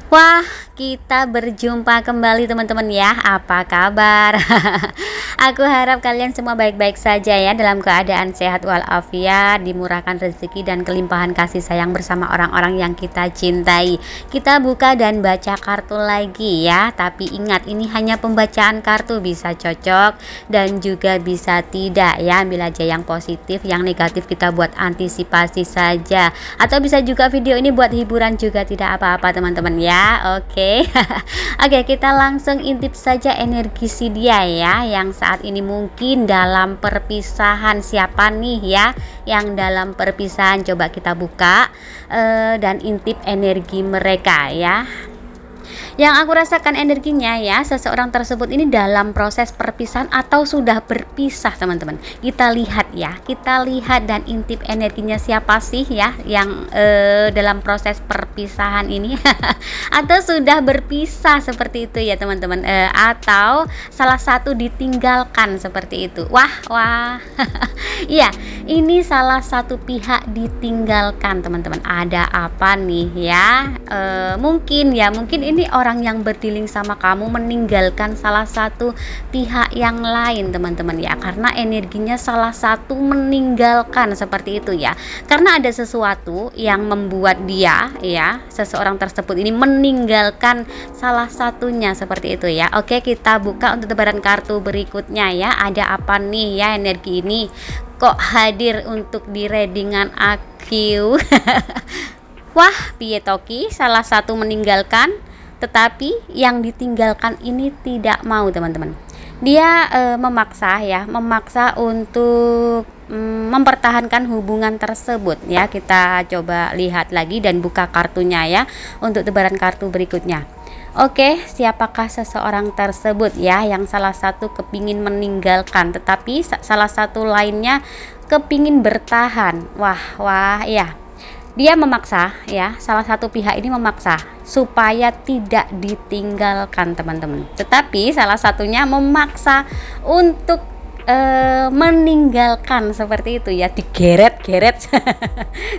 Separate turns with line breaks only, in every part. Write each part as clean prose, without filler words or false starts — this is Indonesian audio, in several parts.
Wah, kita berjumpa kembali teman-teman ya. Apa kabar? Aku harap kalian semua baik-baik saja ya, dalam keadaan sehat walafiat, dimurahkan rezeki dan kelimpahan kasih sayang bersama orang-orang yang kita cintai. Kita buka dan baca kartu lagi ya. Tapi ingat, ini hanya pembacaan kartu, bisa cocok dan juga bisa tidak ya. Ambil aja yang positif, yang negatif kita buat antisipasi saja. Atau bisa juga video ini buat hiburan juga, tidak apa-apa teman-teman ya. Oke. Oke, kita langsung intip saja energi si dia ya, yang saat ini mungkin dalam perpisahan. Siapa nih ya yang dalam perpisahan? Coba kita buka dan intip energi mereka ya. Yang aku rasakan energinya ya, seseorang tersebut ini dalam proses perpisahan atau sudah berpisah teman-teman. Kita lihat ya, kita lihat dan intip energinya siapa sih ya yang dalam proses perpisahan ini atau sudah berpisah seperti itu ya teman-teman, atau salah satu ditinggalkan seperti itu. Wah iya, ini salah satu pihak ditinggalkan teman-teman. Ada apa nih ya? Mungkin ini orang yang berdealing sama kamu meninggalkan salah satu pihak yang lain teman-teman ya, karena energinya salah satu meninggalkan seperti itu ya, karena ada sesuatu yang membuat dia ya, seseorang tersebut ini meninggalkan salah satunya seperti itu ya. Oke, kita buka untuk tebaran kartu berikutnya ya. Ada apa nih ya, energi ini kok hadir untuk di readingan aku? Wah, piye toki, salah satu meninggalkan, tetapi yang ditinggalkan ini tidak mau teman-teman. Dia memaksa untuk mempertahankan hubungan tersebut ya. Kita coba lihat lagi dan buka kartunya ya untuk tebaran kartu berikutnya. Oke, siapakah seseorang tersebut ya yang salah satu kepingin meninggalkan, tetapi salah satu lainnya kepingin bertahan. Wah ya, dia memaksa ya, salah satu pihak ini memaksa supaya tidak ditinggalkan teman-teman, tetapi salah satunya memaksa untuk meninggalkan seperti itu ya, digeret-geret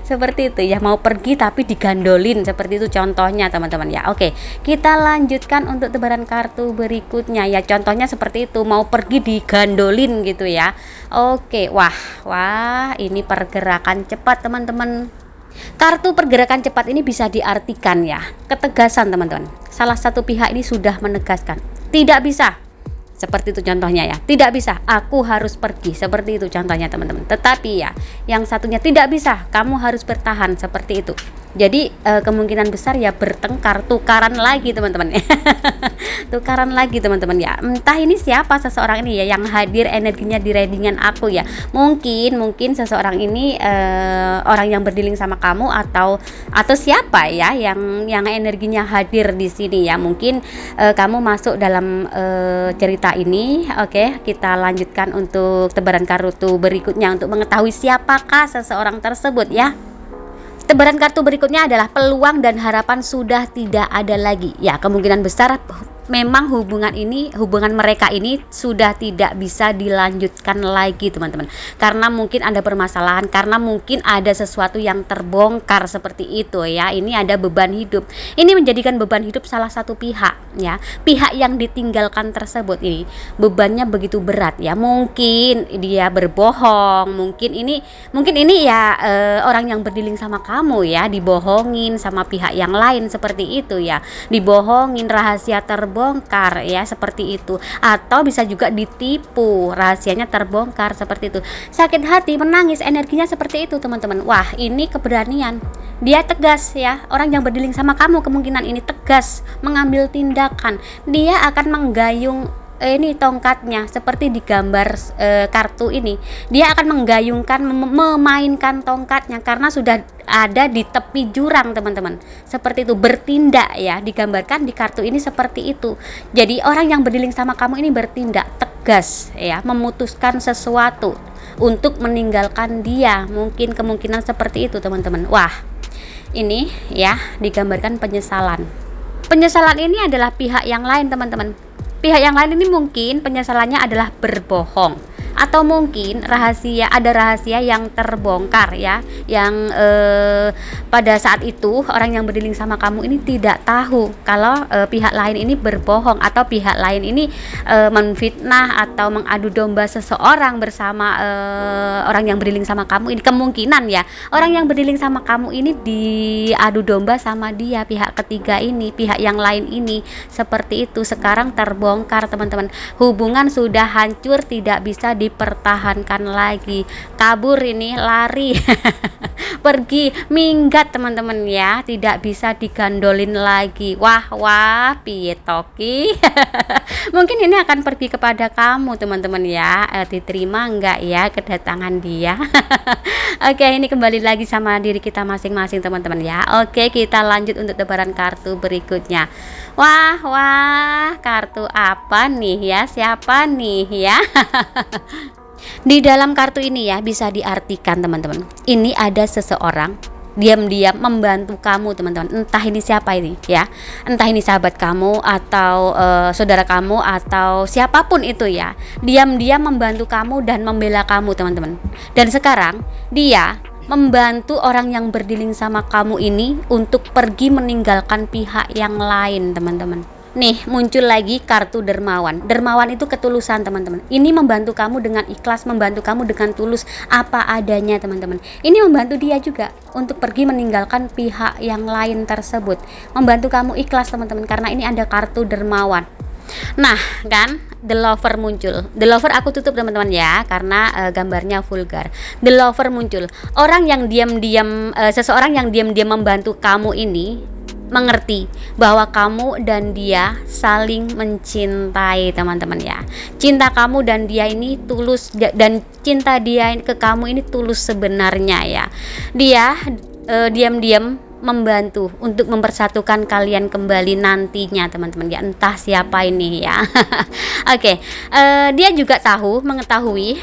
seperti itu ya, mau pergi tapi digandolin seperti itu contohnya teman-teman ya. Oke, kita lanjutkan untuk tebaran kartu berikutnya ya, contohnya seperti itu, mau pergi digandolin gitu ya. Oke, wah ini pergerakan cepat teman-teman. Kartu pergerakan cepat ini bisa diartikan ya, ketegasan teman-teman. Salah satu pihak ini sudah menegaskan, tidak bisa. Seperti itu contohnya ya, tidak bisa, aku harus pergi, seperti itu contohnya teman-teman. Tetapi ya, yang satunya tidak bisa, kamu harus bertahan, seperti itu. Jadi kemungkinan besar ya bertengkar, tukaran lagi teman-teman. Tukaran lagi teman-teman ya. Entah ini siapa seseorang ini ya yang hadir energinya di readingan aku ya. Mungkin seseorang ini orang yang berdealing sama kamu atau siapa ya yang energinya hadir di sini ya. Mungkin kamu masuk dalam cerita ini. Oke, kita lanjutkan untuk tebaran kartu berikutnya untuk mengetahui siapakah seseorang tersebut ya. Tebaran kartu berikutnya adalah peluang dan harapan sudah tidak ada lagi. Ya, kemungkinan besar memang hubungan mereka ini sudah tidak bisa dilanjutkan lagi teman-teman, karena mungkin ada permasalahan, karena mungkin ada sesuatu yang terbongkar seperti itu ya. Ini ada beban hidup, ini menjadikan beban hidup salah satu pihak ya. Pihak yang ditinggalkan tersebut ini bebannya begitu berat ya. Mungkin dia berbohong, mungkin ini ya orang yang berdealing sama kamu ya, dibohongin sama pihak yang lain seperti itu ya, dibohongin, rahasia terbongkar ya, seperti itu. Atau bisa juga ditipu, rahasianya terbongkar seperti itu. Sakit hati, menangis, energinya seperti itu teman-teman. Wah, ini keberanian, dia tegas ya. Orang yang berdealing sama kamu kemungkinan ini tegas mengambil tindakan. Dia akan menggayung ini tongkatnya seperti di gambar kartu ini. Dia akan menggayungkan, memainkan tongkatnya karena sudah ada di tepi jurang teman-teman. Seperti itu, bertindak ya, digambarkan di kartu ini seperti itu. Jadi orang yang berdealing sama kamu ini bertindak tegas ya, memutuskan sesuatu untuk meninggalkan dia. Mungkin kemungkinan seperti itu teman-teman. Wah, ini ya digambarkan penyesalan. Penyesalan ini adalah pihak yang lain teman-teman. Pihak yang lain ini mungkin penyesalannya adalah berbohong atau mungkin ada rahasia yang terbongkar ya, yang pada saat itu orang yang berdilling sama kamu ini tidak tahu kalau pihak lain ini berbohong, atau pihak lain ini menfitnah atau mengadu domba seseorang bersama orang yang berdilling sama kamu ini. Kemungkinan ya, orang yang berdilling sama kamu ini diadu domba sama dia, pihak ketiga ini, pihak yang lain ini, seperti itu. Sekarang terbongkar teman-teman, hubungan sudah hancur, tidak bisa dipertahankan lagi, kabur ini, lari pergi, minggat teman-teman ya, tidak bisa digandolin lagi. Wah piye toki mungkin ini akan pergi kepada kamu teman-teman ya. Diterima enggak ya kedatangan dia? Oke, ini kembali lagi sama diri kita masing-masing teman-teman ya. Oke, kita lanjut untuk tebaran kartu berikutnya. Wah, kartu apa nih ya? Siapa nih ya? Di dalam kartu ini ya, bisa diartikan teman-teman, ini ada seseorang diam-diam membantu kamu teman-teman. Entah ini siapa ini ya, entah ini sahabat kamu atau saudara kamu atau siapapun itu ya, diam-diam membantu kamu dan membela kamu teman-teman. Dan sekarang dia membantu orang yang berdilling sama kamu ini untuk pergi meninggalkan pihak yang lain teman-teman. Nih, muncul lagi kartu dermawan. Dermawan itu ketulusan teman-teman. Ini membantu kamu dengan ikhlas, membantu kamu dengan tulus apa adanya teman-teman. Ini membantu dia juga untuk pergi meninggalkan pihak yang lain tersebut. Membantu kamu ikhlas teman-teman, karena ini ada kartu dermawan. Nah kan, The Lover muncul. The Lover aku tutup teman-teman ya, karena gambarnya vulgar. The Lover muncul. Orang yang diam-diam, seseorang yang diam-diam membantu kamu ini mengerti bahwa kamu dan dia saling mencintai teman-teman ya. Cinta kamu dan dia ini tulus, dan cinta dia ke kamu ini tulus sebenarnya ya. Dia diam-diam membantu untuk mempersatukan kalian kembali nantinya teman-teman ya, entah siapa ini ya. Oke, dia juga mengetahui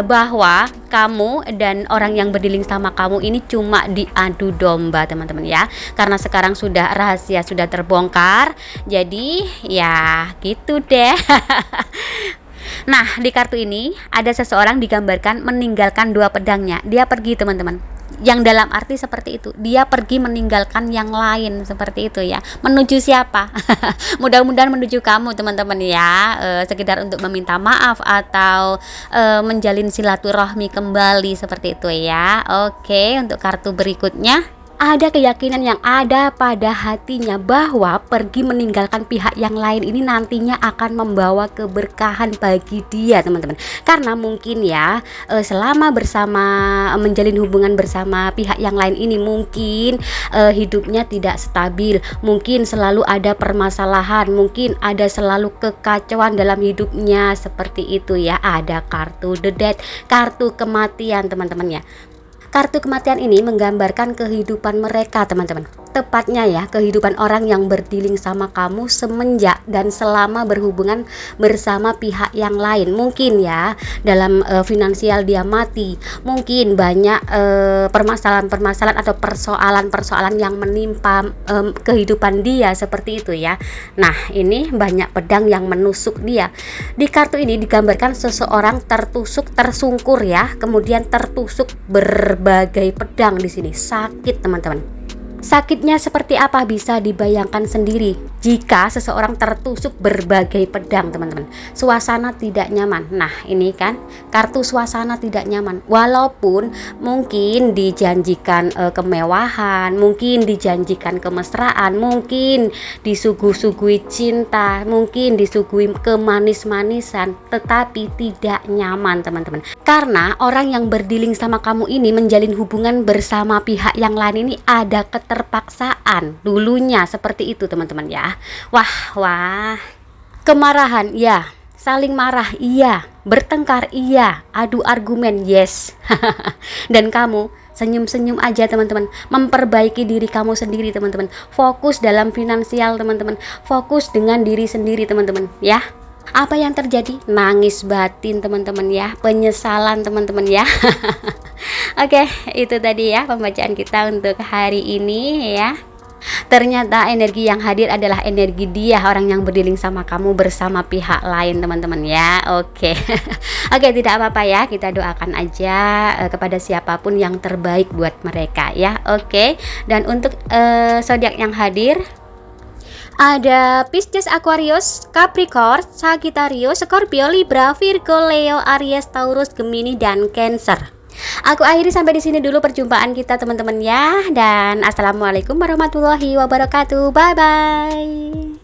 bahwa kamu dan orang yang berdilling sama kamu ini cuma diadu domba teman-teman ya, karena sekarang sudah rahasia sudah terbongkar, jadi ya gitu deh. Nah, di kartu ini ada seseorang digambarkan meninggalkan dua pedangnya. Dia pergi teman-teman, yang dalam arti seperti itu, dia pergi meninggalkan yang lain seperti itu ya. Menuju siapa? Mudah-mudahan menuju kamu teman-teman ya, sekedar untuk meminta maaf atau menjalin silaturahmi kembali seperti itu ya. Oke, untuk kartu berikutnya, ada keyakinan yang ada pada hatinya bahwa pergi meninggalkan pihak yang lain ini nantinya akan membawa keberkahan bagi dia teman-teman. Karena mungkin ya, selama menjalin hubungan bersama pihak yang lain ini mungkin hidupnya tidak stabil, mungkin selalu ada permasalahan, mungkin ada selalu kekacauan dalam hidupnya seperti itu ya. Ada kartu The Death, kartu kematian teman-teman ya. Kartu kematian ini menggambarkan kehidupan mereka teman-teman. Tepatnya ya, kehidupan orang yang berdilling sama kamu semenjak dan selama berhubungan bersama pihak yang lain. Mungkin ya, dalam finansial dia mati. Mungkin banyak permasalahan-permasalahan atau persoalan-persoalan yang menimpa kehidupan dia seperti itu ya. Nah, ini banyak pedang yang menusuk dia. Di kartu ini digambarkan seseorang tersungkur ya, kemudian tertusuk berbagai pedang di sini. Sakit teman-teman. Sakitnya seperti apa bisa dibayangkan sendiri jika seseorang tertusuk berbagai pedang teman-teman. Suasana tidak nyaman. Nah ini kan kartu suasana tidak nyaman. Walaupun mungkin dijanjikan kemewahan, mungkin dijanjikan kemesraan, mungkin disuguhi cinta, mungkin disuguhi kemanis-manisan, tetapi tidak nyaman teman-teman. Karena orang yang berdilling sama kamu ini menjalin hubungan bersama pihak yang lain ini ada keterpaksaan dulunya seperti itu teman-teman ya. Wah, kemarahan ya, saling marah iya, bertengkar iya, adu argumen yes. Dan kamu senyum-senyum aja teman-teman, memperbaiki diri kamu sendiri teman-teman, fokus dalam finansial teman-teman, fokus dengan diri sendiri teman-teman ya. Apa yang terjadi? Nangis batin teman-teman ya, penyesalan teman-teman ya. Oke, itu tadi ya pembacaan kita untuk hari ini ya. Ternyata energi yang hadir adalah energi dia, orang yang berdealing sama kamu bersama pihak lain, teman-teman ya. Oke. Oke, tidak apa-apa ya. Kita doakan aja kepada siapapun yang terbaik buat mereka ya. Oke. Dan untuk zodiak yang hadir ada Pisces, Aquarius, Capricorn, Sagittarius, Scorpio, Libra, Virgo, Leo, Aries, Taurus, Gemini, dan Cancer. Aku akhiri sampai di sini dulu perjumpaan kita teman-teman ya, dan assalamualaikum warahmatullahi wabarakatuh. Bye bye.